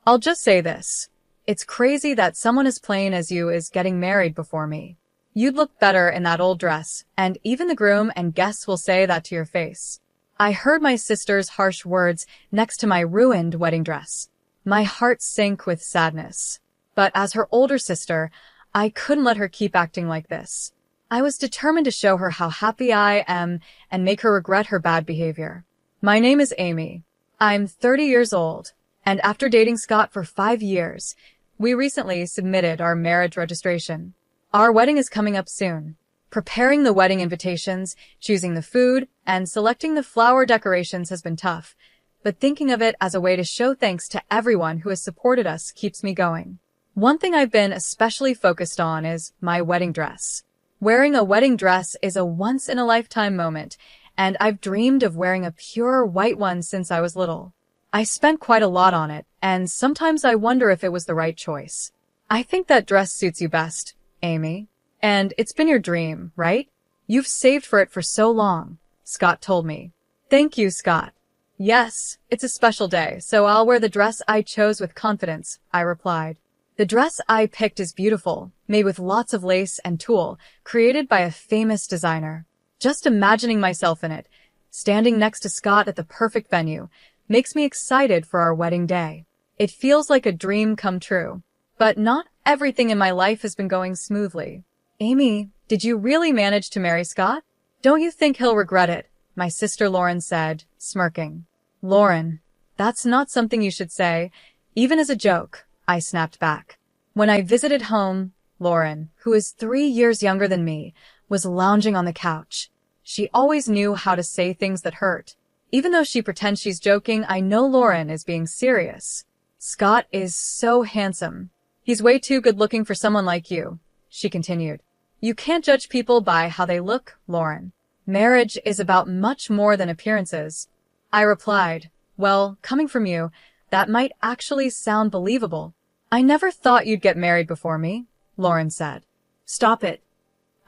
I'll just say this. It's crazy that someone as plain as you is getting married before me. You'd look better in that old dress, and even the groom and guests will say that to your face. I heard my sister's harsh words next to my ruined wedding dress. My heart sank with sadness. But as her older sister, I couldn't let her keep acting like this. I was determined to show her how happy I am and make her regret her bad behavior. My name is Amy. I'm 30 years old, and after dating Scott for 5 years, we recently submitted our marriage registration. Our wedding is coming up soon. Preparing the wedding invitations, choosing the food, and selecting the flower decorations has been tough, but thinking of it as a way to show thanks to everyone who has supported us keeps me going. One thing I've been especially focused on is my wedding dress. Wearing a wedding dress is a once-in-a-lifetime moment, and I've dreamed of wearing a pure white one since I was little. I spent quite a lot on it, and sometimes I wonder if it was the right choice. I think that dress suits you best, Amy. And it's been your dream, right? You've saved for it for so long, Scott told me. Thank you, Scott. Yes, it's a special day, so I'll wear the dress I chose with confidence, I replied. The dress I picked is beautiful, made with lots of lace and tulle, created by a famous designer. Just imagining myself in it, standing next to Scott at the perfect venue, makes me excited for our wedding day. It feels like a dream come true. But not everything in my life has been going smoothly. Amy, did you really manage to marry Scott? Don't you think he'll regret it? My sister Lauren said, smirking. Lauren, that's not something you should say, even as a joke, I snapped back. When I visited home, Lauren, who is 3 years younger than me, was lounging on the couch. She always knew how to say things that hurt. Even though she pretends she's joking, I know Lauren is being serious. Scott is so handsome. He's way too good-looking for someone like you, she continued. You can't judge people by how they look, Lauren. Marriage is about much more than appearances. I replied, well, coming from you, that might actually sound believable. I never thought you'd get married before me, Lauren said. Stop it,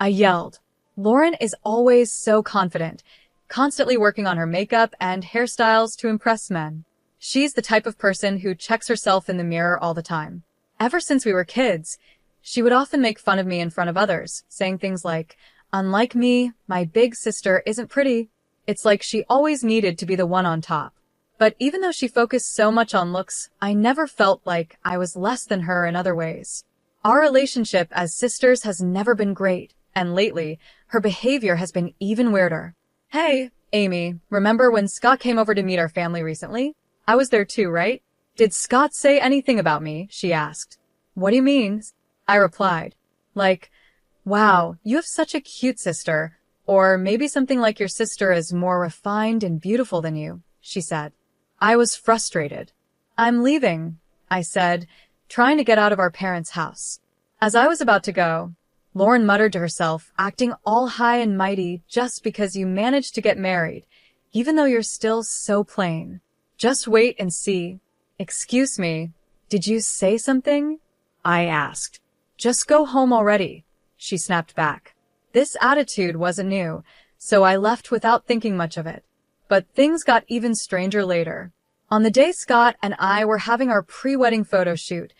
I yelled. Lauren is always so confident, constantly working on her makeup and hairstyles to impress men. She's the type of person who checks herself in the mirror all the time. Ever since we were kids, she would often make fun of me in front of others, saying things like, unlike me, my big sister isn't pretty. It's like she always needed to be the one on top. But even though she focused so much on looks, I never felt like I was less than her in other ways. Our relationship as sisters has never been great, and lately, her behavior has been even weirder. Hey, Amy, remember when Scott came over to meet our family recently? I was there too, right? Did Scott say anything about me? She asked. What do you mean? I replied. Like, wow, you have such a cute sister. Or maybe something like your sister is more refined and beautiful than you, she said. I was frustrated. I'm leaving, I said, trying to get out of our parents' house. As I was about to go, Lauren muttered to herself, acting all high and mighty just because you managed to get married, even though you're still so plain. Just wait and see. Excuse me, did you say something? I asked. Just go home already, she snapped back. This attitude wasn't new, so I left without thinking much of it. But things got even stranger later. On the day Scott and I were having our pre-wedding photo shoot,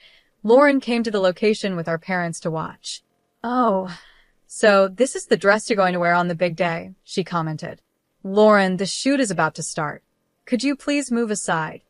Lauren came to the location with our parents to watch. Oh, so this is the dress you're going to wear on the big day, she commented. Lauren, the shoot is about to start. Could you please move aside?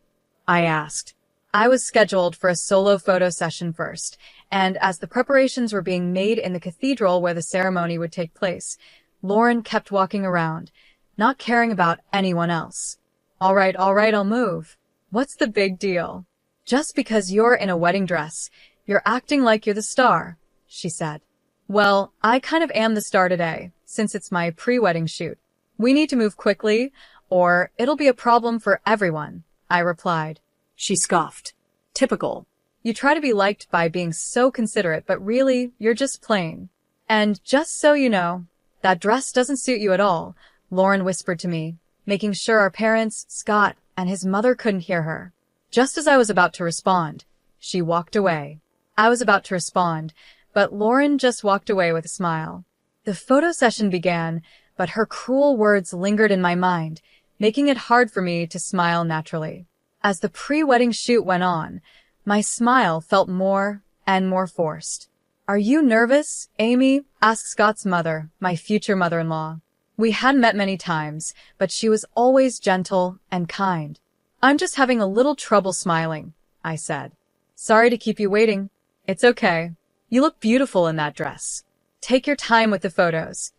I asked. I was scheduled for a solo photo session first, and as the preparations were being made in the cathedral where the ceremony would take place, Lauren kept walking around, not caring about anyone else. All right, I'll move. What's the big deal? Just because you're in a wedding dress, you're acting like you're the star, she said. Well, I kind of am the star today, since it's my pre-wedding shoot. We need to move quickly, or it'll be a problem for everyone, I replied. She scoffed. Typical. You try to be liked by being so considerate, but really, you're just plain. And just so you know, that dress doesn't suit you at all, Lauren whispered to me, making sure our parents, Scott, and his mother couldn't hear her. Just as I was about to respond, she walked away. I was about to respond, but Lauren just walked away with a smile. The photo session began, but her cruel words lingered in my mind, making it hard for me to smile naturally. As the pre-wedding shoot went on, My smile felt more and more forced. "Are you nervous, Amy?" asked Scott's mother, my future mother-in-law. We hadn't met many times, but she was always gentle and kind. "I'm just having a little trouble smiling," I said. "Sorry to keep you waiting." "It's okay. You look beautiful in that dress. Take your time with the photos.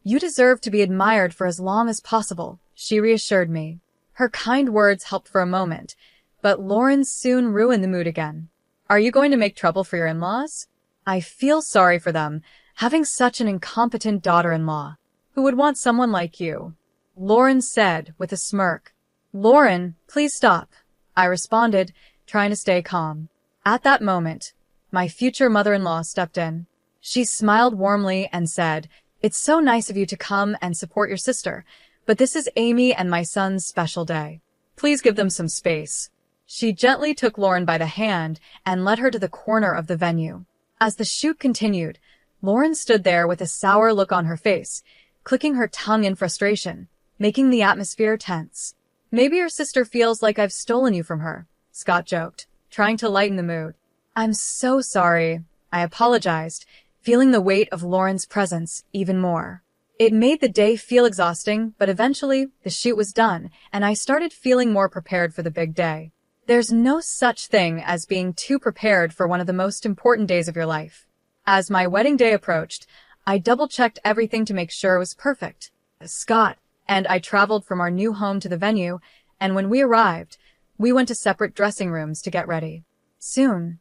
You deserve to be admired for as long as possible," she reassured me. Her kind words helped for a moment, but Lauren soon ruined the mood again. "Are you going to make trouble for your in-laws?" "I feel sorry for them, having such an incompetent daughter-in-law. Who would want someone like you?" Lauren said with a smirk. "Lauren, please stop," I responded, trying to stay calm. At that moment, my future mother-in-law stepped in. She smiled warmly and said, "It's so nice of you to come and support your sister, but this is Amy and my son's special day. Please give them some space." She gently took Lauren by the hand and led her to the corner of the venue. As the shoot continued, Lauren stood there with a sour look on her face, clicking her tongue in frustration, making the atmosphere tense. "Maybe your sister feels like I've stolen you from her," Scott joked, trying to lighten the mood. "I'm so sorry," I apologized, feeling the weight of Lauren's presence even more. It made the day feel exhausting, but eventually the shoot was done, and I started feeling more prepared for the big day. There's no such thing as being too prepared for one of the most important days of your life. As my wedding day approached, I double-checked everything to make sure it was perfect. Scott and I traveled from our new home to the venue, and when we arrived, we went to separate dressing rooms to get ready. Soon,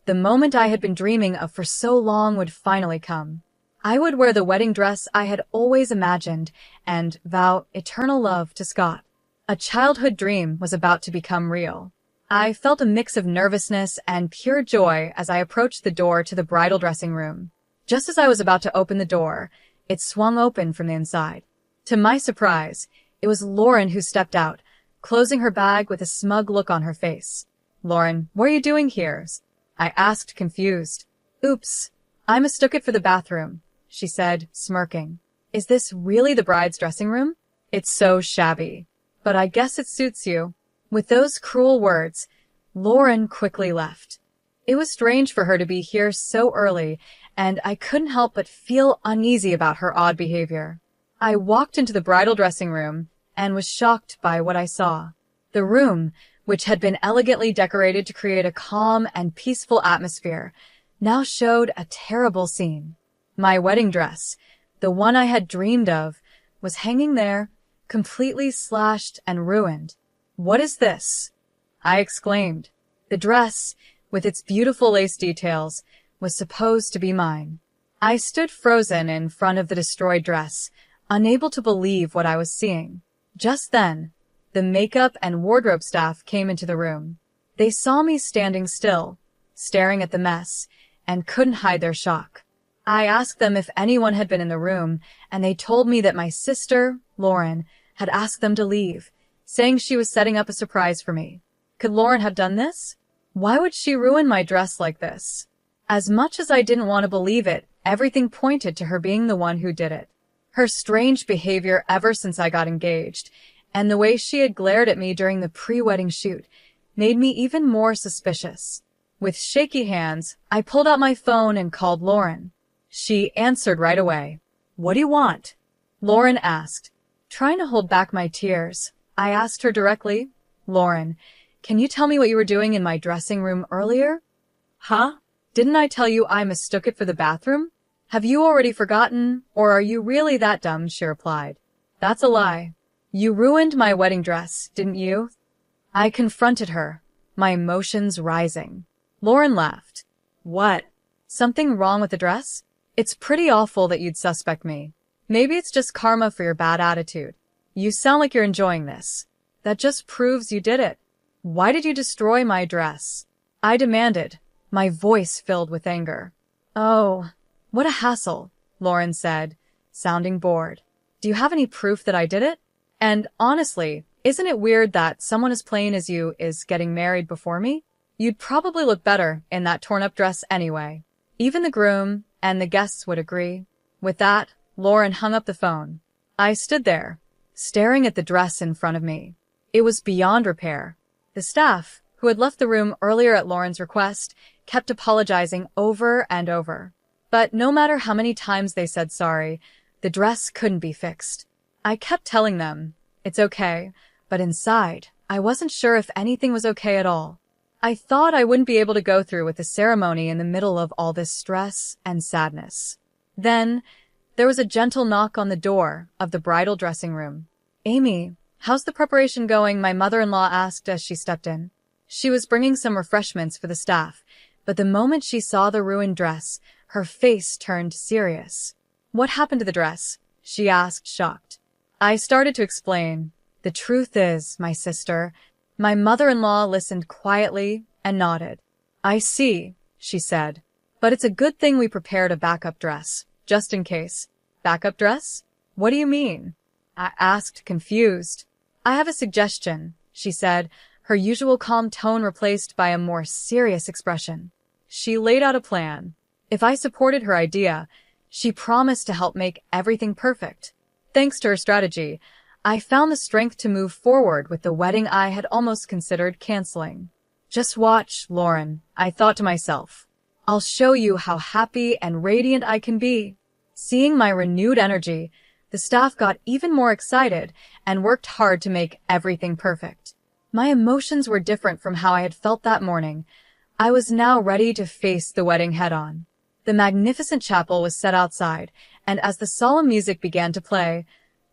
the moment I had been dreaming of for so long would finally come. I would wear the wedding dress I had always imagined and vow eternal love to Scott. A childhood dream was about to become real. I felt a mix of nervousness and pure joy as I approached the door to the bridal dressing room. Just as I was about to open the door, it swung open from the inside. To my surprise, it was Lauren who stepped out, closing her bag with a smug look on her face. "Lauren, what are you doing here?" I asked, confused. "Oops, I mistook it for the bathroom," she said, smirking. "Is this really the bride's dressing room? It's so shabby. But I guess it suits you." With those cruel words, Lauren quickly left. It was strange for her to be here so early, and I couldn't help but feel uneasy about her odd behavior. I walked into the bridal dressing room and was shocked by what I saw. The room, which had been elegantly decorated to create a calm and peaceful atmosphere, now showed a terrible scene. My wedding dress, the one I had dreamed of, was hanging there, completely slashed and ruined. "What is this?" I exclaimed. The dress, with its beautiful lace details, was supposed to be mine. I stood frozen in front of the destroyed dress, unable to believe what I was seeing. Just then, the makeup and wardrobe staff came into the room. They saw me standing still, staring at the mess, and couldn't hide their shock. I asked them if anyone had been in the room, and they told me that my sister, Lauren, had asked them to leave, saying she was setting up a surprise for me. Could Lauren have done this? Why would she ruin my dress like this? As much as I didn't want to believe it, everything pointed to her being the one who did it. Her strange behavior ever since I got engaged, and the way she had glared at me during the pre-wedding shoot, made me even more suspicious. With shaky hands, I pulled out my phone and called Lauren. She answered right away. "What do you want?" Lauren asked. Trying to hold back my tears, I asked her directly, "Lauren, can you tell me what you were doing in my dressing room earlier?" "Huh? Didn't I tell you I mistook it for the bathroom? Have you already forgotten, or are you really that dumb?" she replied. "That's a lie. You ruined my wedding dress, didn't you?" I confronted her, my emotions rising. Lauren laughed. "What? Something wrong with the dress? It's pretty awful that you'd suspect me. Maybe it's just karma for your bad attitude. You sound like you're enjoying this. That just proves you did it. Why did you destroy my dress?" I demanded, my voice filled with anger. "Oh, what a hassle," Lauren said, sounding bored. "Do you have any proof that I did it? And honestly, isn't it weird that someone as plain as you is getting married before me? You'd probably look better in that torn-up dress anyway." Even the groom and the guests would agree. With that, Lauren hung up the phone. I stood there, staring at the dress in front of me. It was beyond repair. The staff, who had left the room earlier at Lauren's request, kept apologizing over and over. But no matter how many times they said sorry, the dress couldn't be fixed. I kept telling them, it's okay, but inside, I wasn't sure if anything was okay at all. I thought I wouldn't be able to go through with the ceremony in the middle of all this stress and sadness. Then, there was a gentle knock on the door of the bridal dressing room. "Amy, how's the preparation going?" my mother-in-law asked as she stepped in. She was bringing some refreshments for the staff, but the moment she saw the ruined dress, her face turned serious. "What happened to the dress?" she asked, shocked. I started to explain. "The truth is, my sister..." My mother-in-law listened quietly and nodded. "I see," she said. "But it's a good thing we prepared a backup dress, just in case." "Backup dress? What do you mean?" I asked, confused. "I have a suggestion," she said, her usual calm tone replaced by a more serious expression. She laid out a plan. If I supported her idea, she promised to help make everything perfect. Thanks to her strategy, I found the strength to move forward with the wedding I had almost considered canceling. "Just watch, Lauren," I thought to myself. "I'll show you how happy and radiant I can be." Seeing my renewed energy, the staff got even more excited and worked hard to make everything perfect. My emotions were different from how I had felt that morning. I was now ready to face the wedding head-on. The magnificent chapel was set outside, and as the solemn music began to play,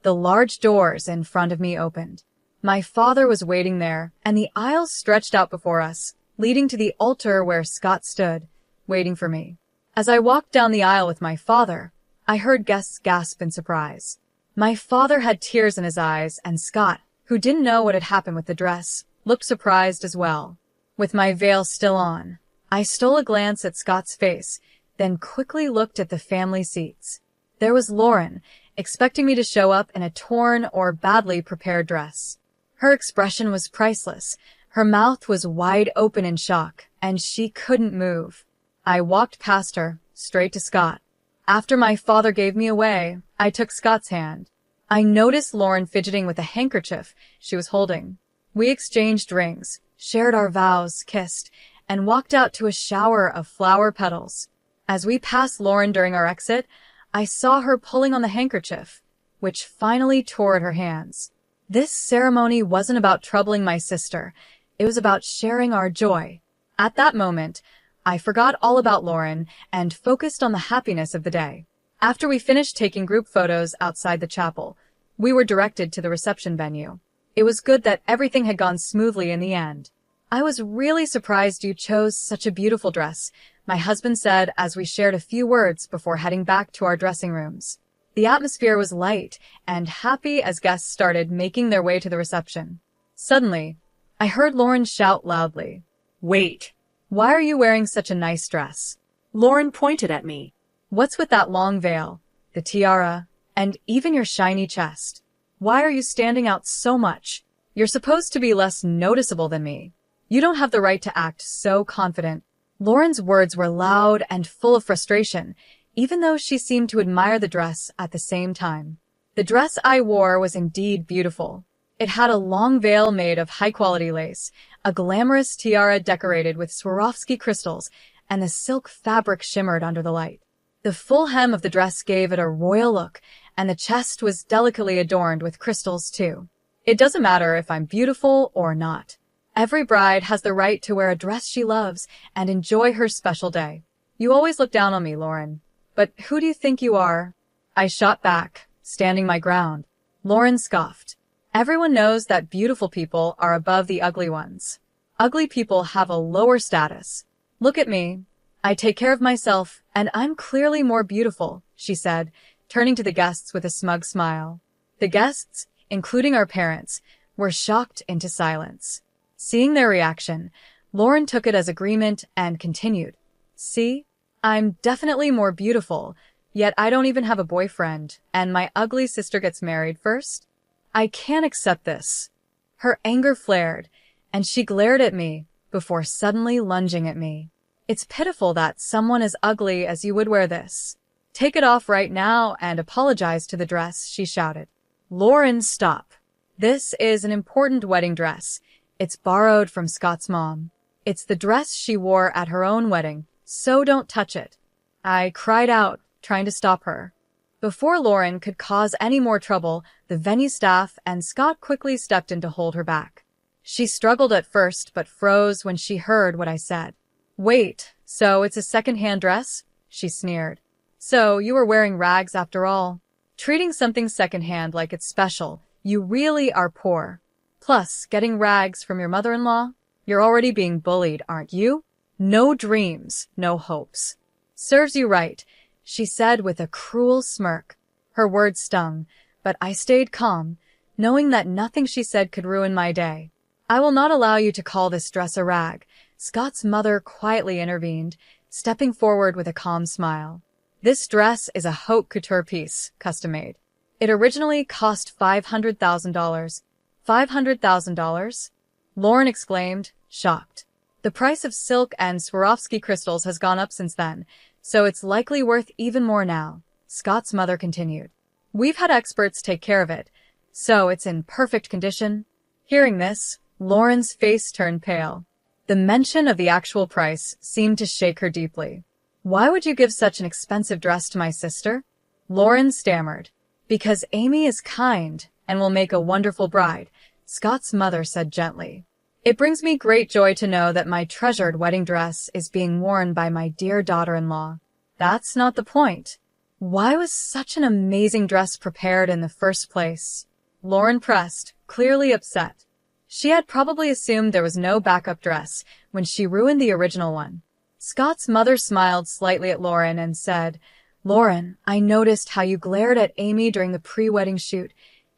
the large doors in front of me opened. My father was waiting there, and the aisles stretched out before us, leading to the altar where Scott stood, waiting for me. As I walked down the aisle with my father, I heard guests gasp in surprise. My father had tears in his eyes, and Scott, who didn't know what had happened with the dress, looked surprised as well. With my veil still on, I stole a glance at Scott's face, then quickly looked at the family seats. There was Lauren, expecting me to show up in a torn or badly prepared dress. Her expression was priceless. Her mouth was wide open in shock, and she couldn't move. I walked past her, straight to Scott. After my father gave me away, I took Scott's hand. I noticed Lauren fidgeting with a handkerchief she was holding. We exchanged rings, shared our vows, kissed, and walked out to a shower of flower petals. As we passed Lauren during our exit, I saw her pulling on the handkerchief, which finally tore at her hands. This ceremony wasn't about troubling my sister. It was about sharing our joy. At that moment, I forgot all about Lauren and focused on the happiness of the day. After we finished taking group photos outside the chapel, we were directed to the reception venue. It was good that everything had gone smoothly in the end. "I was really surprised you chose such a beautiful dress," my husband said as we shared a few words before heading back to our dressing rooms. The atmosphere was light and happy as guests started making their way to the reception. Suddenly, I heard Lauren shout loudly, "Wait! Why are you wearing such a nice dress?" Lauren pointed at me. "What's with that long veil, the tiara, and even your shiny chest? Why are you standing out so much? You're supposed to be less noticeable than me. You don't have the right to act so confident." Lauren's words were loud and full of frustration, even though she seemed to admire the dress at the same time. The dress I wore was indeed beautiful. It had a long veil made of high-quality lace, a glamorous tiara decorated with Swarovski crystals, and the silk fabric shimmered under the light. The full hem of the dress gave it a royal look, and the chest was delicately adorned with crystals too. It doesn't matter if I'm beautiful or not. Every bride has the right to wear a dress she loves and enjoy her special day. "You always look down on me, Lauren. But who do you think you are?" I shot back, standing my ground. Lauren scoffed. "Everyone knows that beautiful people are above the ugly ones. Ugly people have a lower status. Look at me. I take care of myself, and I'm clearly more beautiful," she said, turning to the guests with a smug smile. The guests, including our parents, were shocked into silence. Seeing their reaction, Lauren took it as agreement and continued. "See? I'm definitely more beautiful, yet I don't even have a boyfriend, and my ugly sister gets married first? I can't accept this." Her anger flared, and she glared at me before suddenly lunging at me. "It's pitiful that someone as ugly as you would wear this. Take it off right now and apologize to the dress," she shouted. "Lauren, stop. This is an important wedding dress. It's borrowed from Scott's mom. It's the dress she wore at her own wedding, so don't touch it. I cried out, trying to stop her. Before Lauren could cause any more trouble, the venue staff and Scott quickly stepped in to hold her back. She struggled at first, but froze when she heard what I said. Wait, so it's a second-hand dress? She sneered. So you were wearing rags after all? Treating something second-hand like it's special, you really are poor. Plus, getting rags from your mother-in-law? You're already being bullied, aren't you? No dreams, no hopes. Serves you right, she said with a cruel smirk. Her words stung, but I stayed calm, knowing that nothing she said could ruin my day. I will not allow you to call this dress a rag, Scott's mother quietly intervened, stepping forward with a calm smile. This dress is a haute couture piece, custom-made. It originally cost $500,000. $500,000? Lauren exclaimed, shocked. The price of silk and Swarovski crystals has gone up since then, so it's likely worth even more now, Scott's mother continued. We've had experts take care of it, so it's in perfect condition. Hearing this, Lauren's face turned pale. The mention of the actual price seemed to shake her deeply. Why would you give such an expensive dress to my sister? Lauren stammered. Because Amy is kind and will make a wonderful bride, Scott's mother said gently. It brings me great joy to know that my treasured wedding dress is being worn by my dear daughter-in-law. That's not the point. Why was such an amazing dress prepared in the first place? Lauren pressed, clearly upset. She had probably assumed there was no backup dress when she ruined the original one. Scott's mother smiled slightly at Lauren and said, Lauren, I noticed how you glared at Amy during the pre-wedding shoot,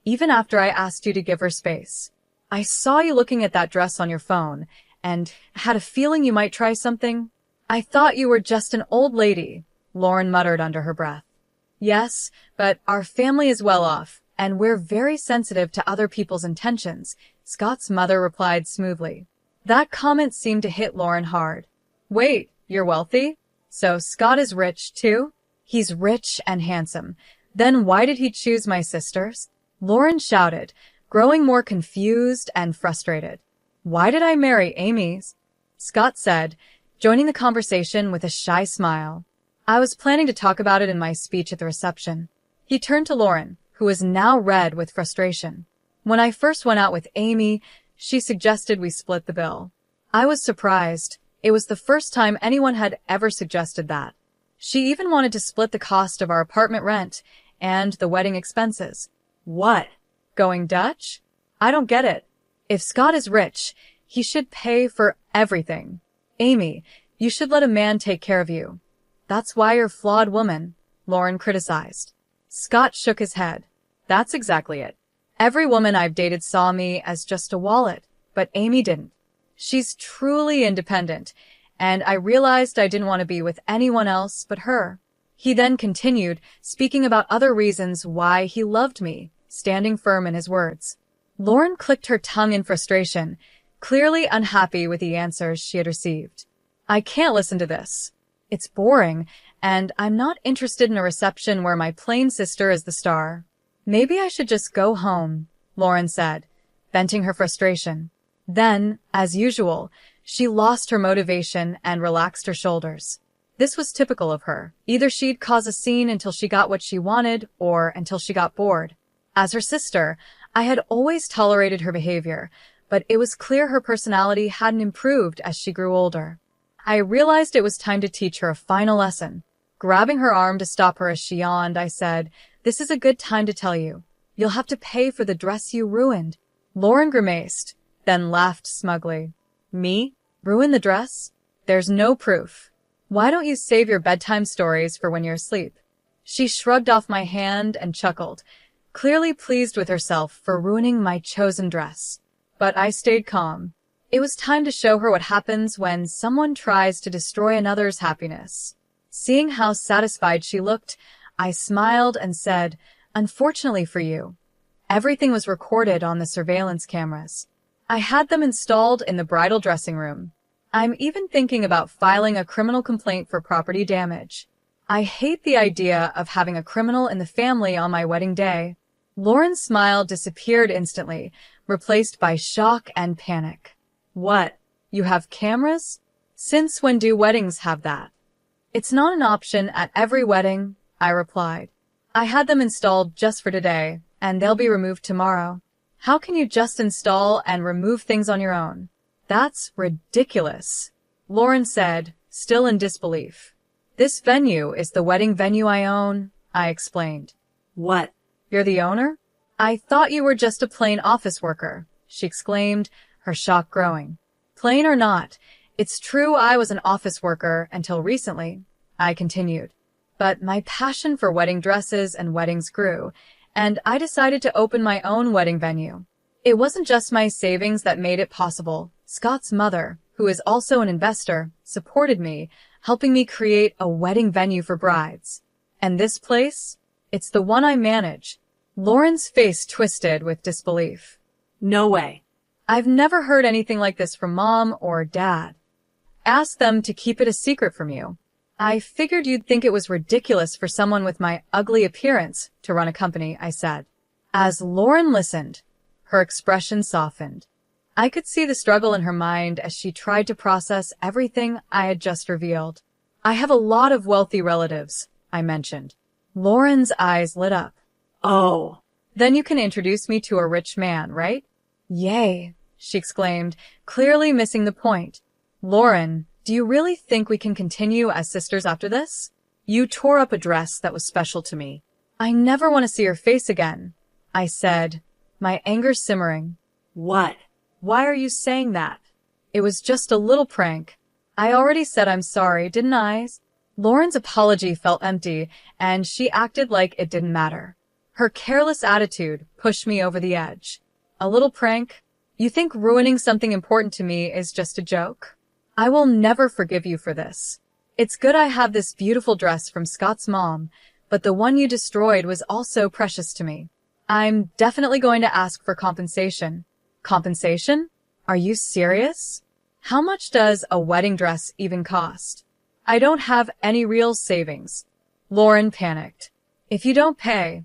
even after I asked you to give her space. I saw you looking at that dress on your phone, and had a feeling you might try something. I thought you were just an old lady, Lauren muttered under her breath. Yes, but our family is well off, and we're very sensitive to other people's intentions, Scott's mother replied smoothly. That comment seemed to hit Lauren hard. Wait, you're wealthy? So Scott is rich, too? He's rich and handsome. Then why did he choose my sisters? Lauren shouted, growing more confused and frustrated. Why did I marry Amy's? Scott said, joining the conversation with a shy smile. I was planning to talk about it in my speech at the reception. He turned to Lauren, who was now red with frustration. When I first went out with Amy, she suggested we split the bill. I was surprised. It was the first time anyone had ever suggested that. She even wanted to split the cost of our apartment rent and the wedding expenses. What? Going Dutch? I don't get it. If Scott is rich, he should pay for everything. Amy, you should let a man take care of you. That's why you're a flawed woman, Lauren criticized. Scott shook his head. That's exactly it. Every woman I've dated saw me as just a wallet, but Amy didn't. She's truly independent, and I realized I didn't want to be with anyone else but her. He then continued, speaking about other reasons why he loved me, standing firm in his words. Lauren clicked her tongue in frustration, clearly unhappy with the answers she had received. I can't listen to this. It's boring, and I'm not interested in a reception where my plain sister is the star. Maybe I should just go home, Lauren said, venting her frustration. Then, as usual, she lost her motivation and relaxed her shoulders. This was typical of her. Either she'd cause a scene until she got what she wanted, or until she got bored. As her sister, I had always tolerated her behavior, but it was clear her personality hadn't improved as she grew older. I realized it was time to teach her a final lesson. Grabbing her arm to stop her as she yawned, I said, "This is a good time to tell you. You'll have to pay for the dress you ruined." Lauren grimaced, then laughed smugly. Me? Ruin the dress? There's no proof. Why don't you save your bedtime stories for when you're asleep? She shrugged off my hand and chuckled, clearly pleased with herself for ruining my chosen dress. But I stayed calm. It was time to show her what happens when someone tries to destroy another's happiness. Seeing how satisfied she looked, I smiled and said, "Unfortunately for you, everything was recorded on the surveillance cameras. I had them installed in the bridal dressing room. I'm even thinking about filing a criminal complaint for property damage. I hate the idea of having a criminal in the family on my wedding day." Lauren's smile disappeared instantly, replaced by shock and panic. What? You have cameras? Since when do weddings have that? It's not an option at every wedding, I replied. I had them installed just for today, and they'll be removed tomorrow. How can you just install and remove things on your own? That's ridiculous, Lauren said, still in disbelief. This venue is the wedding venue I own, I explained. What? You're the owner? I thought you were just a plain office worker, she exclaimed, her shock growing. Plain or not, it's true I was an office worker until recently, I continued. But my passion for wedding dresses and weddings grew, and I decided to open my own wedding venue. It wasn't just my savings that made it possible. Scott's mother, who is also an investor, supported me, helping me create a wedding venue for brides. And this place? It's the one I manage. Lauren's face twisted with disbelief. No way. I've never heard anything like this from Mom or Dad. Ask them to keep it a secret from you. I figured you'd think it was ridiculous for someone with my ugly appearance to run a company, I said. As Lauren listened, her expression softened. I could see the struggle in her mind as she tried to process everything I had just revealed. I have a lot of wealthy relatives, I mentioned. Lauren's eyes lit up. Oh. Then you can introduce me to a rich man, right? Yay, she exclaimed, clearly missing the point. Lauren, do you really think we can continue as sisters after this? You tore up a dress that was special to me. I never want to see your face again, I said, my anger simmering. What? Why are you saying that? It was just a little prank. I already said I'm sorry, didn't I? Lauren's apology felt empty, and she acted like it didn't matter. Her careless attitude pushed me over the edge. A little prank? You think ruining something important to me is just a joke? I will never forgive you for this. It's good I have this beautiful dress from Scott's mom, but the one you destroyed was also precious to me. I'm definitely going to ask for compensation. Compensation? Are you serious? How much does a wedding dress even cost? I don't have any real savings. Lauren panicked. If you don't pay,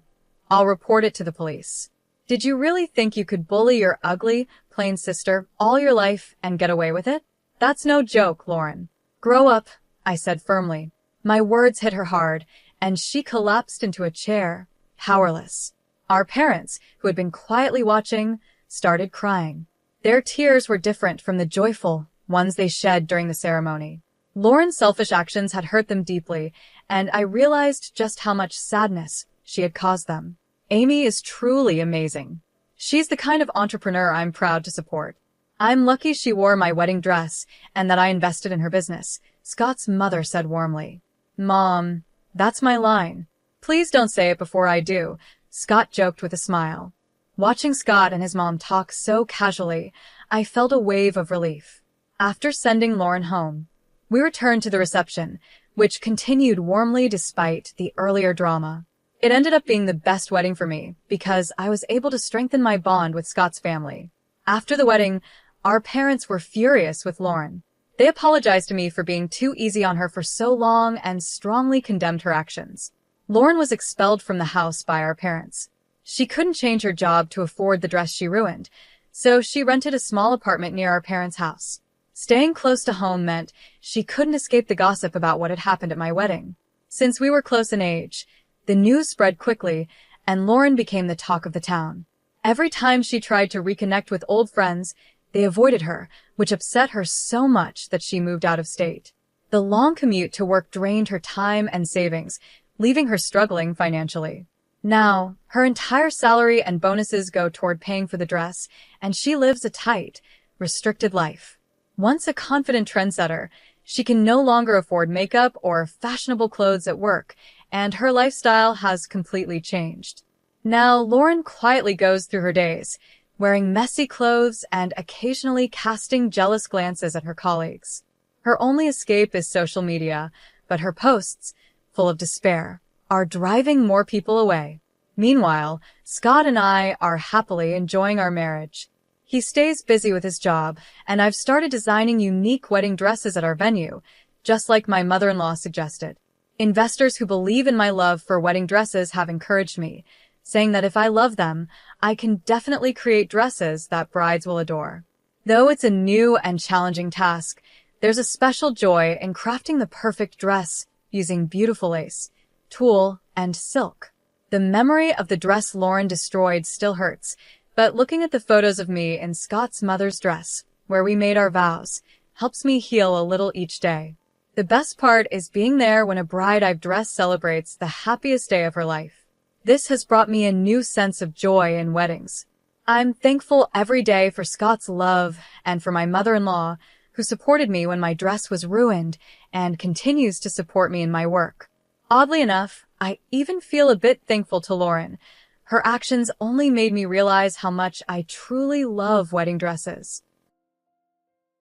I'll report it to the police. Did you really think you could bully your ugly, plain sister all your life and get away with it? That's no joke, Lauren. Grow up, I said firmly. My words hit her hard, and she collapsed into a chair, powerless. Our parents, who had been quietly watching, started crying. Their tears were different from the joyful ones they shed during the ceremony. Lauren's selfish actions had hurt them deeply, and I realized just how much sadness she had caused them. Amy is truly amazing. She's the kind of entrepreneur I'm proud to support. I'm lucky she wore my wedding dress and that I invested in her business, Scott's mother said warmly. Mom, that's my line. Please don't say it before I do, Scott joked with a smile. Watching Scott and his mom talk so casually, I felt a wave of relief. After sending Lauren home, we returned to the reception, which continued warmly despite the earlier drama. It ended up being the best wedding for me because I was able to strengthen my bond with Scott's family. After the wedding, our parents were furious with Lauren. They apologized to me for being too easy on her for so long and strongly condemned her actions. Lauren was expelled from the house by our parents. She couldn't change her job to afford the dress she ruined, so she rented a small apartment near our parents' house. Staying close to home meant she couldn't escape the gossip about what had happened at my wedding. Since we were close in age, the news spread quickly, and Lauren became the talk of the town. Every time she tried to reconnect with old friends, they avoided her, which upset her so much that she moved out of state. The long commute to work drained her time and savings, leaving her struggling financially. Now, her entire salary and bonuses go toward paying for the dress, and she lives a tight, restricted life. Once a confident trendsetter, she can no longer afford makeup or fashionable clothes at work, and her lifestyle has completely changed. Now, Lauren quietly goes through her days, wearing messy clothes and occasionally casting jealous glances at her colleagues. Her only escape is social media, but her posts, full of despair, are driving more people away. Meanwhile, Scott and I are happily enjoying our marriage. He stays busy with his job, and I've started designing unique wedding dresses at our venue, just like my mother-in-law suggested. Investors who believe in my love for wedding dresses have encouraged me, saying that if I love them, I can definitely create dresses that brides will adore. Though it's a new and challenging task, there's a special joy in crafting the perfect dress using beautiful lace, tulle, and silk. The memory of the dress Lauren destroyed still hurts, but looking at the photos of me in Scott's mother's dress, where we made our vows, helps me heal a little each day. The best part is being there when a bride I've dressed celebrates the happiest day of her life. This has brought me a new sense of joy in weddings. I'm thankful every day for Scott's love and for my mother-in-law, who supported me when my dress was ruined and continues to support me in my work. Oddly enough, I even feel a bit thankful to Lauren. Her actions only made me realize how much I truly love wedding dresses.